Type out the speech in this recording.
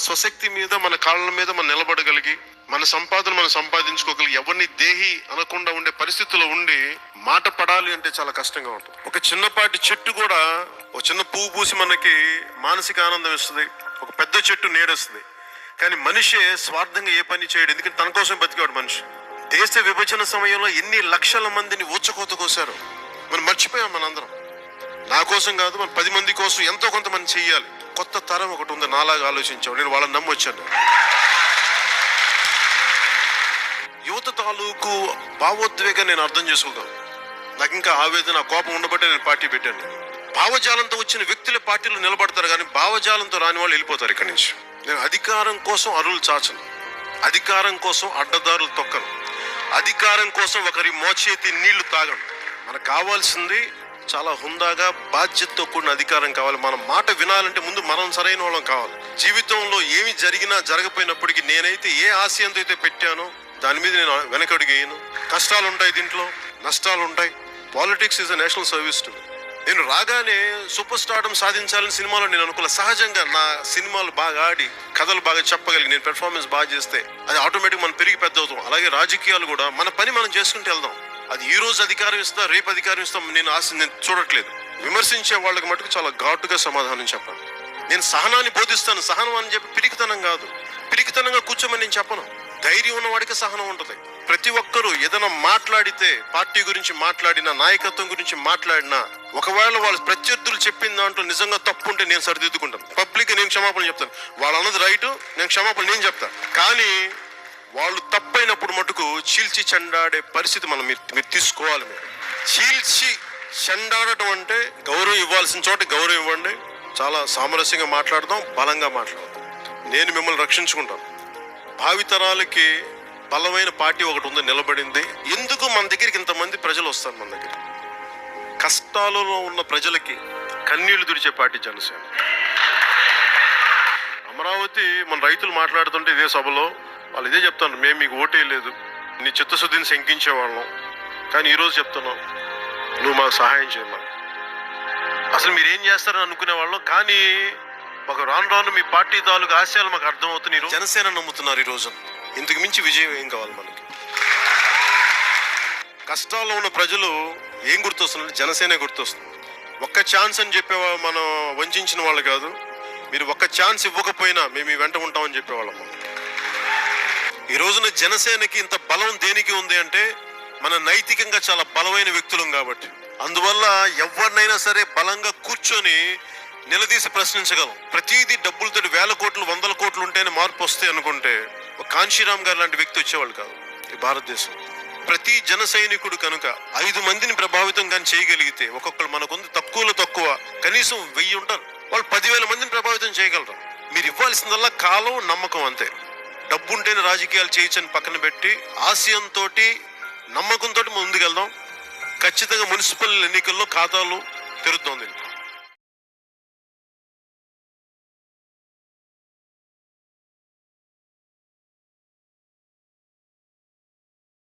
స్వశక్తి మీద, మన కాళ్ళ మీద మనం నిలబడగలిగి, మన సంపాదన మనం సంపాదించుకోగలిగి, ఎవరిని దేహి అనకుండా ఉండే పరిస్థితుల్లో ఉండి మాట పడాలి అంటే చాలా కష్టంగా ఉంటుంది. ఒక చిన్నపాటి చెట్టు కూడా ఒక చిన్న పువ్వు పూసి మనకి మానసిక ఆనందం ఇస్తుంది, ఒక పెద్ద చెట్టు నీడస్తుంది. కానీ మనిషే స్వార్థంగా ఏ పని చేయడు, ఎందుకంటే తన కోసం బతికేవాడు మనిషి. దేశ విభజన సమయంలో ఎన్ని లక్షల మందిని ఊచకోత కోసారు, మనం మర్చిపోయాం. మనందరం నా కోసం కాదు, మన 10 మంది కోసం ఎంతో కొంత మనం చెయ్యాలి. కొత్త తరం ఒకటి ఉంది, నాలాగా ఆలోచించాం. నేను వాళ్ళని నమ్మొచ్చాను. యువత తాలూకు భావోద్వేగాన్ని నేను అర్థం చేసుకోగలను. నాకు ఇంకా ఆవేదన, కోపం ఉండబట్టే నేను పార్టీ పెట్టాను. భావజాలంతో వచ్చిన వ్యక్తుల పార్టీలో నిలబడతారు, కానీ భావజాలంతో రాని వాళ్ళు వెళ్ళిపోతారు ఇక్కడి నుంచి. నేను అధికారం కోసం అరువులు చాచను, అధికారం కోసం అడ్డదారులు తొక్కను, అధికారం కోసం ఒకరి మోచేతి నీళ్లు తాగను. మనకు కావాల్సింది చాలా హుందాగా బాధ్యతతో కూడిన అధికారం కావాలి. మన మాట వినాలంటే ముందు మనం సరైన వాళ్ళం కావాలి. జీవితంలో ఏమి జరిగినా జరగపోయినప్పటికీ నేనైతే ఏ ఆశయంతో అయితే పెట్టానో దాని మీద నేను వెనకడుగేయను. కష్టాలు ఉంటాయి, దీంట్లో నష్టాలు ఉంటాయి. Politics is a national service to. నేను రాగానే సూపర్ స్టార్డమ్ సాధించాలని సినిమాలో నేను అనుకోలే. సహజంగా నా సినిమాలు బాగా ఆడి, కథలు బాగా చెప్పగలిగి, నేను పెర్ఫార్మెన్స్ బాగా చేస్తే అది ఆటోమేటిక్ మనం పెరిగి పెద్ద అవుతాం. అలాగే రాజకీయాలు కూడా మన పని మనం చేసుకుంటూ వెళ్దాం. అది ఈ రోజు అధికారం ఇస్తా, రేపు అధికారం ఇస్తాం నేను చూడట్లేదు. విమర్శించే వాళ్ళకి మటుకు చాలా ఘాటుగా సమాధానం చెప్పాలి. నేను సహనాన్ని బోధిస్తాను. సహనం అని చెప్పి పిరికితనం కాదు, పిరికితనంగా కూర్చోమని నేను చెప్పను. ధైర్యం ఉన్నవాడికి సహనం ఉంటుంది. ప్రతి ఒక్కరూ ఏదైనా మాట్లాడితే, పార్టీ గురించి మాట్లాడినా, నాయకత్వం గురించి మాట్లాడినా, ఒకవేళ వాళ్ళు ప్రత్యర్థులు చెప్పిన దాంట్లో నిజంగా తప్పు ఉంటే నేను సరిదిద్దుకుంటాను. పబ్లిక్ నేను క్షమాపణ చెప్తాను. వాళ్ళు అన్నది రైటు, నేను క్షమాపణ నేను చెప్తాను. కానీ వాళ్ళు తప్పైనప్పుడు మటుకు చీల్చి చెండాడే పరిస్థితి మీరు తీసుకోవాలి. మీరు చీల్చి చెండాడటం అంటే గౌరవం ఇవ్వాల్సిన చోట గౌరవం ఇవ్వండి. చాలా సామరస్యంగా మాట్లాడదాం, బలంగా మాట్లాడదాం. నేను మిమ్మల్ని రక్షించుకుంటాను. భావితరాలకి బలమైన పార్టీ ఒకటి ఉంది, నిలబడింది. ఎందుకు మన దగ్గరికి ఇంతమంది ప్రజలు వస్తారు? మన దగ్గర కష్టాలలో ఉన్న ప్రజలకి కన్నీళ్లు తుడిచే పార్టీ జనసేన. అమరావతి మన రైతులు మాట్లాడుతుంటే ఇదే సభలో వాళ్ళు ఇదే చెప్తాను, మేము మీకు ఓటే లేదు, నీ చిత్తశుద్ధిని శంకించేవాళ్ళం, కానీ ఈరోజు చెప్తున్నాం నువ్వు మాకు సహాయం చేయమని. అసలు మీరేం చేస్తారని అనుకునేవాళ్ళం, కానీ మాకు రాను రాను మీ పార్టీ తాలూకు ఆశయాలు మాకు అర్థమవుతున్నాయి. జనసేన నమ్ముతున్నారు ఈ రోజు. ఇంతకు మించి విజయం ఏం కావాలి మనకి? కష్టాల్లో ఉన్న ప్రజలు ఏం గుర్తొస్తున్నారు? జనసేనే గుర్తొస్తుంది. ఒక్క ఛాన్స్ అని చెప్పే మనం వంచిన వాళ్ళు కాదు. మీరు ఒక్క ఛాన్స్ ఇవ్వకపోయినా మేము ఈ వెంట ఉంటామని చెప్పేవాళ్ళం. ఈ రోజున జనసేనకి ఇంత బలం దేనికి ఉంది అంటే మన నైతికంగా చాలా బలమైన వ్యక్తులం కాబట్టి. అందువల్ల ఎవరినైనా సరే బలంగా కూర్చొని నిలదీసి ప్రశ్నించగలం. ప్రతిదీ డబ్బులతో 1000 కోట్లు 100 కోట్లు ఉంటేనే మార్పు వస్తాయి అనుకుంటే ఒక కాంశీరామ్ గారు లాంటి వ్యక్తి వచ్చేవాళ్ళు కాదు ఈ భారతదేశం. ప్రతి జన సైనికుడు కనుక 5 మందిని ప్రభావితం కానీ చేయగలిగితే, ఒక్కొక్కరు మనకుంది తక్కువలో తక్కువ కనీసం 1000 ఉంటారు, వాళ్ళు 10,000 మందిని ప్రభావితం చేయగలరు. మీరు ఇవ్వాల్సిందల్లా కాలం, నమ్మకం, అంతే. డబ్బు ఉంటేనే రాజకీయాలు చేయొచ్చని పక్కన పెట్టి ఆశయంతో, నమ్మకంతో ముందుకెళ్దాం. ఖచ్చితంగా మున్సిపల్ ఎన్నికల్లో ఖాతాలు తెరుద్దాం.